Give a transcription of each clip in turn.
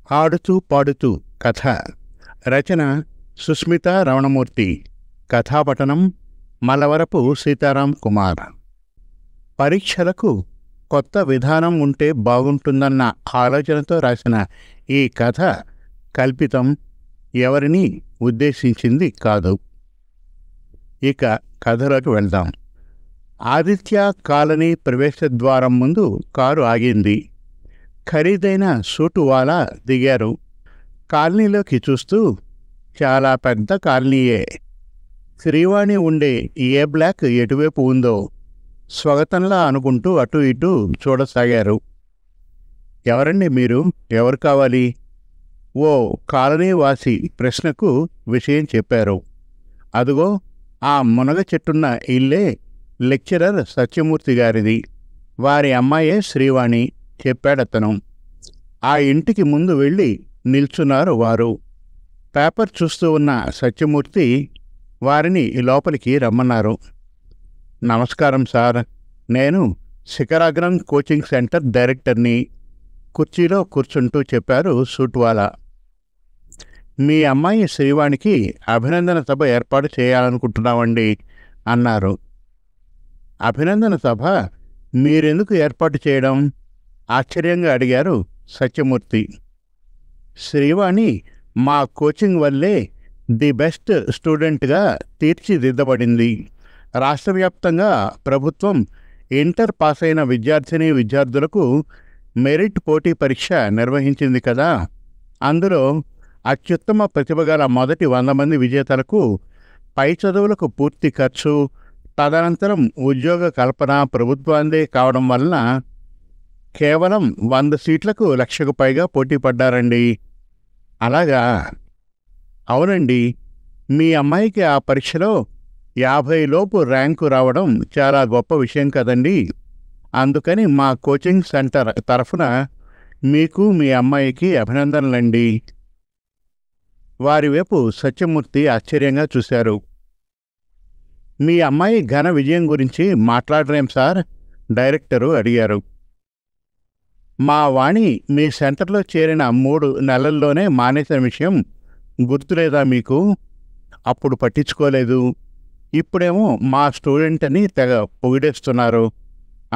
ఆడుతూ పాడుతూ కథ. రచన సుస్మిత రమణమూర్తి. కథాపఠనం మలవరపు సీతారాం కుమార్. పరీక్షలకు కొత్త విధానం ఉంటే బాగుంటుందన్న ఆలోచనతో రాసిన ఈ కథ కల్పితం, ఎవరిని ఉద్దేశించింది కాదు. ఇక కథలోకి వెళ్దాం. ఆదిత్య కాలనీ ప్రవేశద్వారం ముందు కారు ఆగింది. ఖరీదైన సూటువాలా దిగారు. కాలనీలోకి చూస్తూ, చాలా పెద్ద కాలనీయే. శ్రీవాణి ఉండే ఏ బ్లాక్ ఎటువైపు ఉందో స్వాగతంలా అనుకుంటూ అటు ఇటు చూడసాగారు. ఎవరండి మీరు? ఎవరు కావాలి? ఓ కాలనీవాసి ప్రశ్నకు విషయం చెప్పారు. అదుగో ఆ మునగ చెట్టున్న ఇల్లే లెక్చరర్ సత్యమూర్తి గారిది. వారి అమ్మాయే శ్రీవాణి చెప్పాడతను. ఆ ఇంటికి ముందు వెళ్ళి నిల్చున్నారు వారు. పేపర్ చూస్తూ ఉన్న సత్యమూర్తి వారిని లోపలికి రమ్మన్నారు. నమస్కారం సార్, నేను శిఖరాగ్రం కోచింగ్ సెంటర్ డైరెక్టర్ని. కుర్చీలో కూర్చుంటూ చెప్పారు సూట్వాలా. మీ అమ్మాయి శ్రీవాణికి అభినందన సభ ఏర్పాటు చేయాలనుకుంటున్నామండి అన్నారు. అభినందన సభ మీరెందుకు ఏర్పాటు చేయడం? ఆశ్చర్యంగా అడిగారు సత్యమూర్తి. శ్రీవాణి మా కోచింగ్ వల్లే ది బెస్ట్ స్టూడెంట్గా తీర్చిదిద్దబడింది. రాష్ట్రవ్యాప్తంగా ప్రభుత్వం ఇంటర్ పాస్ అయిన విద్యార్థులకు మెరిట్ పోటీ పరీక్ష నిర్వహించింది కదా. అందులో అత్యుత్తమ ప్రతిభ గల మొదటి 100 మంది విజేతలకు పై చదువులకు పూర్తి ఖర్చు, తదనంతరం ఉద్యోగ కల్పన ప్రభుత్వాందే కావడం వలన కేవలం 100 సీట్లకు 1,00,000కు పైగా పోటీ పడ్డారండి. అలాగా? అవునండి. మీ అమ్మాయికి ఆ పరీక్షలో 50 లోపు ర్యాంకు రావడం చాలా గొప్ప విషయం కదండి. అందుకని మా కోచింగ్ సెంటర్ తరఫున మీకు మీ అమ్మాయికి అభినందనలండి. వారివైపు సత్యమూర్తి ఆశ్చర్యంగా చూశారు. మీ అమ్మాయి ఘన విజయం గురించి మాట్లాడరేం సార్? డైరెక్టరు అడిగారు. మా వాణి మీ సెంటర్లో చేరిన 3 నెలల్లోనే మానేసిన విషయం గుర్తులేదా మీకు? అప్పుడు పట్టించుకోలేదు. ఇప్పుడేమో మా స్టూడెంట్ అని తెగ పొగిడేస్తున్నారు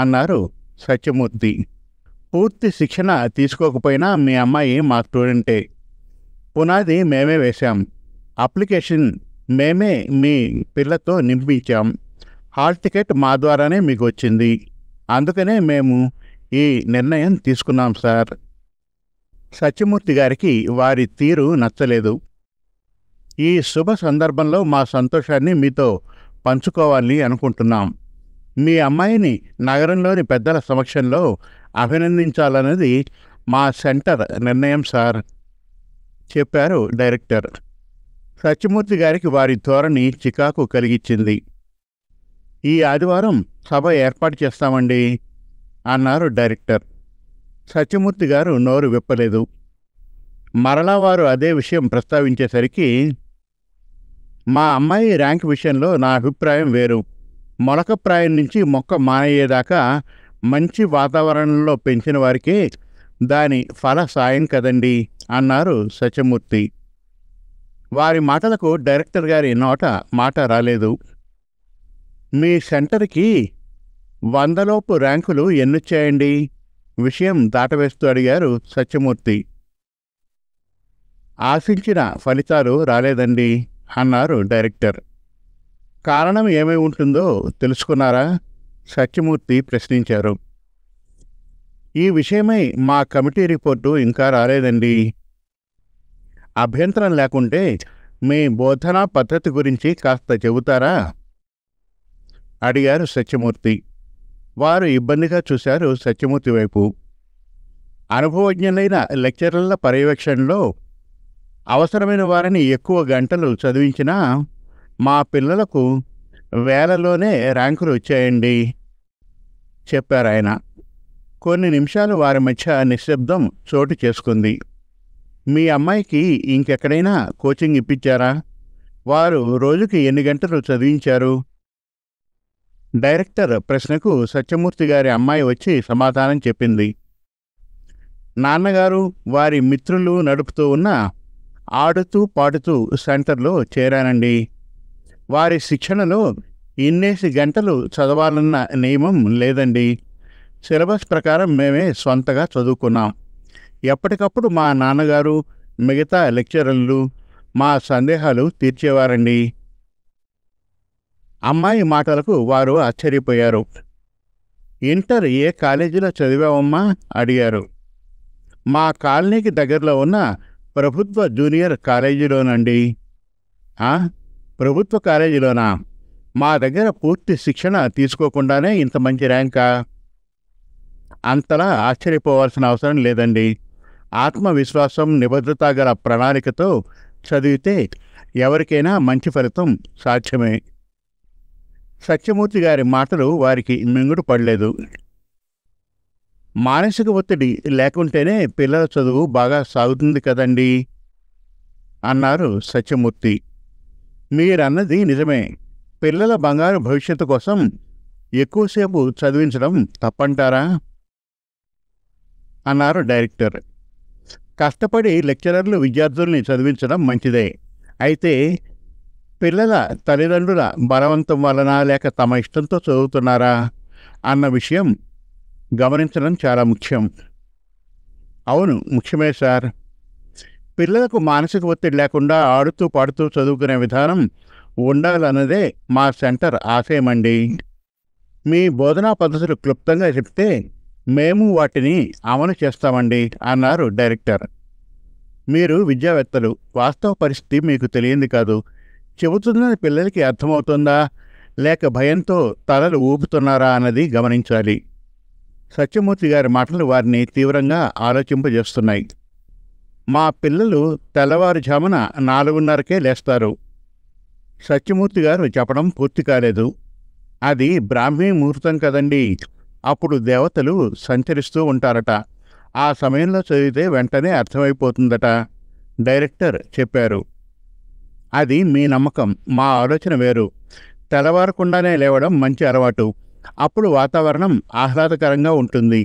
అన్నారు సత్యమూర్తి. పూర్తి శిక్షణ తీసుకోకపోయినా మీ అమ్మాయి మా స్టూడెంటే. పునాది మేమే వేశాం. అప్లికేషన్ మేమే మీ పిల్లతో నింపించాం. హాల్ టికెట్ మా ద్వారానే మీకు వచ్చింది. అందుకనే మేము ఈ నిర్ణయం తీసుకున్నాం సార్. సత్యమూర్తి గారికి వారి తీరు నచ్చలేదు. ఈ శుభ సందర్భంలో మా సంతోషాన్ని మీతో పంచుకోవాలి అనుకుంటున్నాం. మీ అమ్మాయిని నగరంలోని పెద్దల సమక్షంలో అభినందించాలన్నది మా సెంటర్ నిర్ణయం సార్ చెప్పారు డైరెక్టర్. సత్యమూర్తి గారికి వారి ధోరణి చికాకు కలిగించింది. ఈ ఆదివారం సభ ఏర్పాటు చేస్తామండి అన్నారు డైరెక్టర్. సత్యమూర్తి గారు నోరు విప్పలేదు. మరలా వారు అదే విషయం ప్రస్తావించేసరికి, మా అమ్మాయి ర్యాంక్ విషయంలో నా అభిప్రాయం వేరు. మొలకప్రాయం నుంచి మొక్క మానయ్యేదాకా మంచి వాతావరణంలో పెంచిన వారికే దాని ఫల సాయం కదండి అన్నారు సత్యమూర్తి. వారి మాటలకు డైరెక్టర్ గారి నోట మాట రాలేదు. మీ సెంటర్కి 100 లోపు ర్యాంకులు ఎన్నొచ్చాయండి? విషయం దాటవేస్తూ అడిగారు సత్యమూర్తి. ఆశించిన ఫలితాలు రాలేదండి అన్నారు డైరెక్టర్. కారణం ఏమై ఉంటుందో తెలుసుకున్నారా? సత్యమూర్తి ప్రశ్నించారు. ఈ విషయమై మా కమిటీ రిపోర్టు ఇంకా రాలేదండి. అభ్యంతరం లేకుంటే మీ బోధనా పద్ధతి గురించి కాస్త చెబుతారా? అడిగారు సత్యమూర్తి. వారు ఇబ్బందిగా చూశారు సత్యమూర్తి వైపు. అనుభవజ్ఞులైన లెక్చరర్ల పర్యవేక్షణలో అవసరమైన వారిని ఎక్కువ గంటలు చదివించినా మా పిల్లలకు వేలలోనే ర్యాంకులు వచ్చాయండి చెప్పారాయన. కొన్ని నిమిషాలు వారి మధ్య నిశ్శబ్దం చోటు చేసుకుంది. మీ అమ్మాయికి ఇంకెక్కడైనా కోచింగ్ ఇప్పించారా? వారు రోజుకి ఎన్ని గంటలు చదివించారు? డైరెక్టర్ ప్రశ్నకు సత్యమూర్తి గారి అమ్మాయి వచ్చి సమాధానం చెప్పింది. నాన్నగారు వారి మిత్రులు నడుపుతూ ఉన్న ఆడుతూ పాడుతూ సెంటర్లో చేరానండి. వారి శిక్షణలో ఇన్నేసి గంటలు చదవాలన్న నియమం లేదండి. సిలబస్ ప్రకారం మేమే స్వంతగా చదువుకున్నాం. ఎప్పటికప్పుడు మా నాన్నగారు, మిగతా లెక్చరర్లు మా సందేహాలు తీర్చేవారండి. అమ్మాయి మాటలకు వారు ఆశ్చర్యపోయారు. ఇంటర్ ఏ కాలేజీలో చదివావమ్మా అడిగారు. మా కాలనీకి దగ్గరలో ఉన్న ప్రభుత్వ జూనియర్ కాలేజీలోనండి. ఆ, ప్రభుత్వ కాలేజీలోనా? మా దగ్గర పూర్తి శిక్షణ తీసుకోకుండానే ఇంత మంచి ర్యాంకా? అంతలా ఆశ్చర్యపోవాల్సిన అవసరం లేదండి. ఆత్మవిశ్వాసం, నిబద్ధత గల ప్రణాళికతో చదివితే ఎవరికైనా మంచి ఫలితం సాధ్యమే. సత్యమూర్తి గారి మాటలు వారికి మింగుడు పడలేదు. మానసిక ఒత్తిడి లేకుంటేనే పిల్లల చదువు బాగా సాగుతుంది కదండి అన్నారు సత్యమూర్తి. మీరన్నది నిజమే. పిల్లల బంగారు భవిష్యత్తు కోసం ఎక్కువసేపు చదివించడం తప్పంటారా అన్నారు డైరెక్టర్. కష్టపడి లెక్చరర్లు విద్యార్థుల్ని చదివించడం మంచిదే. అయితే పిల్లల తల్లిదండ్రుల బలవంతం వలన లేక తమ ఇష్టంతో చదువుతున్నారా అన్న విషయం గమనించడం చాలా ముఖ్యం. అవును, ముఖ్యమే సార్. పిల్లలకు మానసిక ఒత్తిడి లేకుండా ఆడుతూ పాడుతూ చదువుకునే విధానం ఉండాలన్నదే మా సెంటర్ ఆశయమండి. మీ బోధనా పద్ధతులు క్లుప్తంగా చెప్తే మేము వాటిని అమలు చేస్తామండి అన్నారు డైరెక్టర్. మీరు విద్యావేత్తలు, వాస్తవ పరిస్థితి మీకు తెలియంది కాదు. చెబుతున్నది పిల్లలకి అర్థమవుతుందా లేక భయంతో తలలు ఊపుతున్నారా అన్నది గమనించాలి. సత్యమూర్తి గారి మాటలు వారిని తీవ్రంగా ఆలోచింపజేస్తున్నాయి. మా పిల్లలు తెల్లవారుజామున 4:30కే లేస్తారు. సత్యమూర్తి గారు చెప్పడం పూర్తి కాలేదు. అది బ్రాహ్మీ ముహూర్తం కదండి. అప్పుడు దేవతలు సంచరిస్తూ ఉంటారట. ఆ సమయంలో చదివితే వెంటనే అర్థమైపోతుందట డైరెక్టర్ చెప్పారు. అది మీ నమ్మకం, మా ఆలోచన వేరు. తెల్లవారకుండానే లేవడం మంచి అలవాటు. అప్పుడు వాతావరణం ఆహ్లాదకరంగా ఉంటుంది.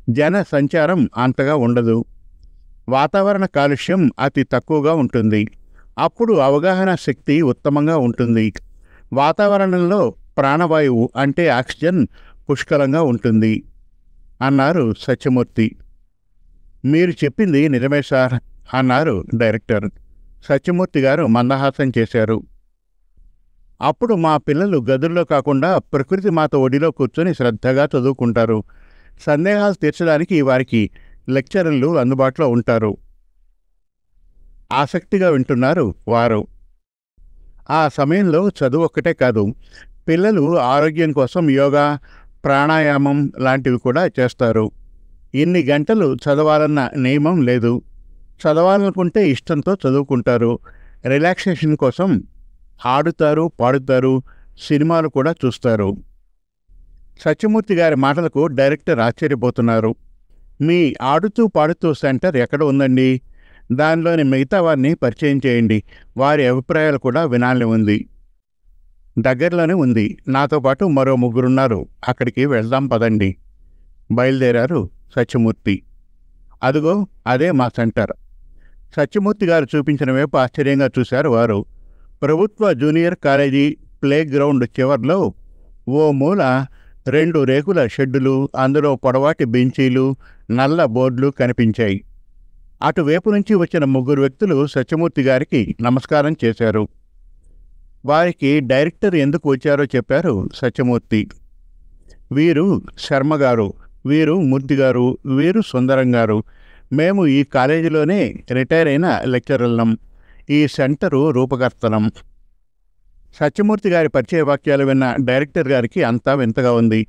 జన సంచారం అంతగా ఉండదు. వాతావరణ కాలుష్యం అతి తక్కువగా ఉంటుంది. అప్పుడు అవగాహన శక్తి ఉత్తమంగా ఉంటుంది. వాతావరణంలో ప్రాణవాయువు అంటే ఆక్సిజన్ పుష్కలంగా ఉంటుంది అన్నారు సత్యమూర్తి. మీరు చెప్పింది నిజమే సార్ అన్నారు డైరెక్టర్. సత్యమూర్తి గారు మందహాసం చేశారు. అప్పుడు మా పిల్లలు గదుల్లో కాకుండా ప్రకృతి మాత ఒడిలో కూర్చొని శ్రద్ధగా చదువుకుంటారు. సందేహాలు తీర్చడానికి వారికి లెక్చరర్లు అందుబాటులో ఉంటారు. ఆసక్తిగా వింటున్నారు వారు. ఆ సమయంలో చదువు ఒక్కటే కాదు, పిల్లలు ఆరోగ్యం కోసం యోగా, ప్రాణాయామం లాంటివి కూడా చేస్తారు. ఇన్ని గంటలు చదవాలన్న నియమం లేదు. చదవాలనుకుంటే ఇష్టంతో చదువుకుంటారు. రిలాక్సేషన్ కోసం ఆడుతారు, పాడుతారు, సినిమాలు కూడా చూస్తారు. సత్యమూర్తి గారి మాటలకు డైరెక్టర్ ఆశ్చర్యపోతున్నారు. మీ ఆడుతూ పాడుతూ సెంటర్ ఎక్కడ ఉందండి? దానిలోని మిగతా వారిని పరిచయం చేయండి. వారి అభిప్రాయాలు కూడా వినాలని ఉంది. దగ్గరలోనే ఉంది. నాతో పాటు మరో 3 ఉన్నారు. అక్కడికి వెళ్దాం పదండి. బయలుదేరారు సత్యమూర్తి. అదిగో అదే మా సెంటర్. సత్యమూర్తి గారు చూపించిన వైపు ఆశ్చర్యంగా చూశారు వారు. ప్రభుత్వ జూనియర్ కాలేజీ ప్లే గ్రౌండ్ చివర్లో ఓ మూల 2 రేకుల షెడ్డులు, అందులో పొడవాటి బెంచీలు, నల్ల బోర్డులు కనిపించాయి. అటువైపు నుంచి వచ్చిన 3 వ్యక్తులు సత్యమూర్తి గారికి నమస్కారం చేశారు. వారికి డైరెక్టర్ ఎందుకు వచ్చారో చెప్పారు సత్యమూర్తి. వీరు శర్మగారు, వీరు మూర్తిగారు, వీరు సుందరం గారు. మేము ఈ కాలేజీలోనే రిటైర్ అయిన లెక్చరర్లం. ఈ సెంటరు రూపకర్తలం. సత్యమూర్తి గారి పరిచయ వాక్యాలు విన్న డైరెక్టర్ గారికి అంతా వింతగా ఉంది.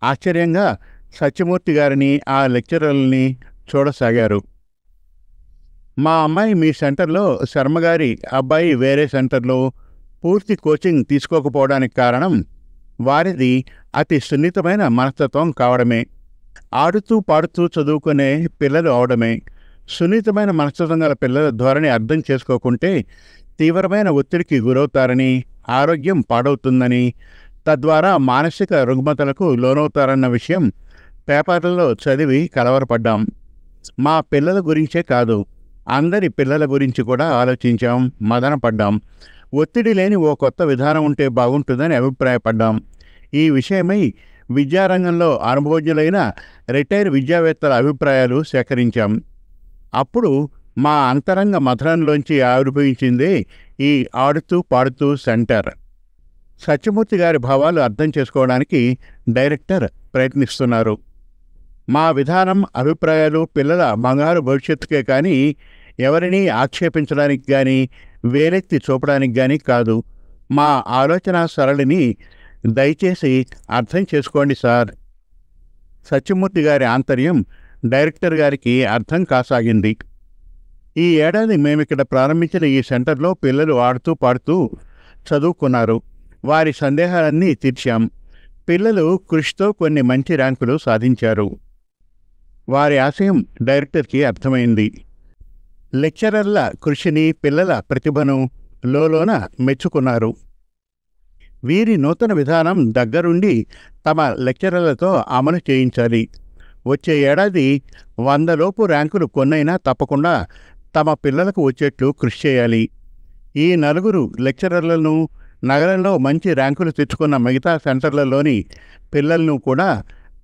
ఆశ్చర్యంగా సత్యమూర్తి గారిని, ఆ లెక్చరర్లని చూడసాగారు. మా అమ్మాయి మీ సెంటర్లో, శర్మగారి అబ్బాయి వేరే సెంటర్లో పూర్తి కోచింగ్ తీసుకోకపోవడానికి కారణం వారిది అతి సున్నితమైన మనస్తత్వం కావడమే. ఆడుతూ పాడుతూ చదువుకునే పిల్లలు అవడమే. సున్నితమైన మనస్తత్వం గల పిల్లల ధోరణి అర్థం చేసుకోకుంటే తీవ్రమైన ఒత్తిడికి గురవుతారని, ఆరోగ్యం పాడవుతుందని, తద్వారా మానసిక రుగ్మతలకు లోనవుతారన్న విషయం పేపర్లలో చదివి కలవరపడ్డాం. మా పిల్లల గురించే కాదు, అందరి పిల్లల గురించి కూడా ఆలోచించాం, మదనపడ్డాం. ఒత్తిడి లేని ఓ కొత్త విధానం ఉంటే బాగుంటుందని అభిప్రాయపడ్డాం. ఈ విషయమై విద్యారంగంలో అనుభవజ్ఞులైన రిటైర్ విద్యావేత్తల అభిప్రాయాలు సేకరించాం. అప్పుడు మా అంతరంగ మథనంలోంచి ఆవిర్భవించిందే ఈ ఆడుతూ పాడుతూ సెంటర్. సత్యమూర్తి గారి భావాలు అర్థం చేసుకోవడానికి డైరెక్టర్ ప్రయత్నిస్తున్నారు. మా విధానం, అభిప్రాయాలు పిల్లల బంగారు భవిష్యత్తుకే కానీ ఎవరినీ ఆక్షేపించడానికి కానీ వేలెత్తి చూపడానికి కానీ కాదు. మా ఆలోచన సరళిని దయచేసి అర్థం చేసుకోండి సార్. సత్యమూర్తి గారి ఆంతర్యం డైరెక్టర్ గారికి అర్థం కాసాగింది. ఈ ఏడాది మేమిక్కడ ప్రారంభించిన ఈ సెంటర్లో పిల్లలు ఆడుతూ పాడుతూ చదువుకున్నారు. వారి సందేహాలన్నీ తీర్చాం. పిల్లలు కృషితో కొన్ని మంచి ర్యాంకులు సాధించారు. వారి ఆశయం డైరెక్టర్కి అర్థమైంది. లెక్చరర్ల కృషిని, పిల్లల ప్రతిభను లోలోన మెచ్చుకున్నారు. వీరి నూతన విధానం దగ్గరుండి తమ లెక్చరర్లతో అమలు చేయించాలి. వచ్చే ఏడాది 100 లోపు ర్యాంకులు కొన్నైనా తప్పకుండా తమ పిల్లలకు వచ్చేట్లు కృషి చేయాలి. ఈ 4 లెక్చరర్లను, నగరంలో మంచి ర్యాంకులు తెచ్చుకున్న మిగతా సెంటర్లలోని పిల్లలను కూడా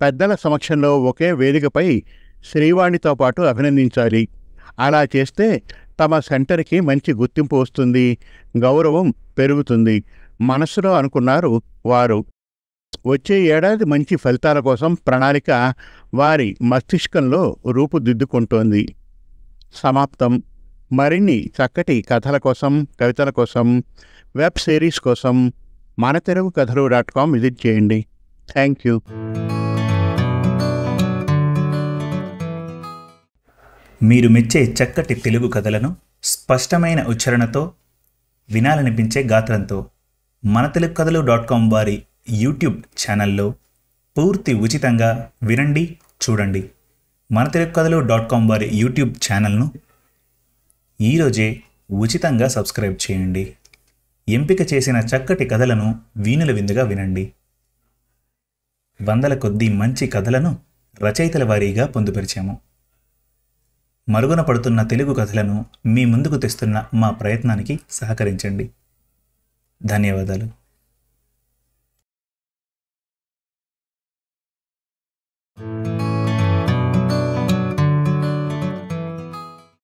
పెద్దల సమక్షంలో ఒకే వేదికపై శ్రీవాణితో పాటు అభినందించాలి. అలా చేస్తే తమ సెంటర్కి మంచి గుర్తింపు వస్తుంది, గౌరవం పెరుగుతుంది మనస్సులో అనుకున్నారు వారు. వచ్చే ఏడాది మంచి ఫలితాల కోసం ప్రణాళిక వారి మస్తిష్కంలో రూపుదిద్దుకుంటోంది. సమాప్తం. మరిన్ని చక్కటి కథల కోసం, కవితల కోసం, వెబ్ సిరీస్ కోసం మనతెలుగుకథలు.com విజిట్ చేయండి. Thank you. మీరు మెచ్చే చక్కటి తెలుగు కథలను స్పష్టమైన ఉచ్చారణతో, వినాలనిపించే గాత్రంతో మనతెలుగుకథలు.com వారి యూట్యూబ్ ఛానల్లో పూర్తి ఉచితంగా వినండి, చూడండి. మనతెలుగుకథలు.com వారి యూట్యూబ్ ఛానల్ను ఈరోజే ఉచితంగా సబ్స్క్రైబ్ చేయండి. ఎంపిక చేసిన చక్కటి కథలను వీణుల విందుగా వినండి. వందల కొద్దీ మంచి కథలను రచయితల వారీగా పొందుపరిచాము. మరుగున పడుతున్న తెలుగు కథలను మీ ముందుకు తెస్తున్న మా ప్రయత్నానికి సహకరించండి. ధన్యవాదాలు.